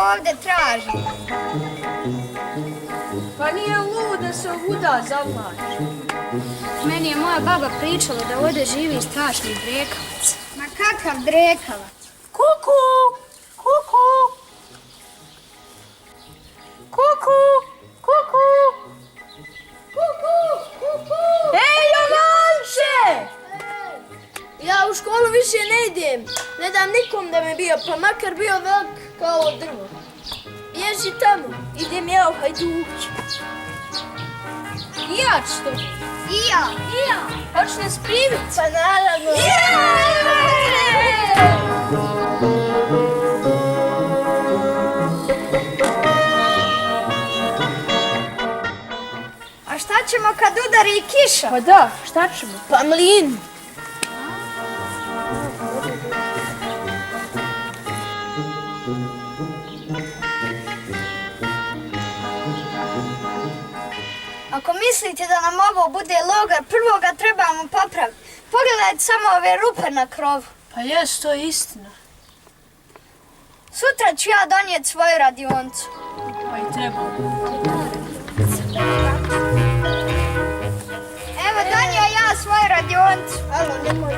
ovdje traži? Pa nije lud da se ovuda zavlači. Meni je moja baba pričala da ovdje živi strašni drekavac. Ma kakav drekavac? Kuku! Kuku! Kuku! Kuku! Kuku! Kuku! Ej, Jovanče! Ja u školu više ne idem. Ne dam nikom da mi bio, pa makar bio velik kao drvo. Bježi tamo. Idem ja u hajduki. I ja ću to. I ja. I ja. Hoćeš nas primiti? Pa naravno. A šta ćemo kad udari kiša? Pa da, šta ćemo? Pa mlin. Ako mislite da nam ovo bude logor, prvo ga trebamo popraviti. Pogledajte samo ove rupe na krovu. Pa jes, to je istina. Sutra ću ja donijeti svoju radioncu. Pa i treba. Evo, donio ja svoju radioncu. Alo, nemoj.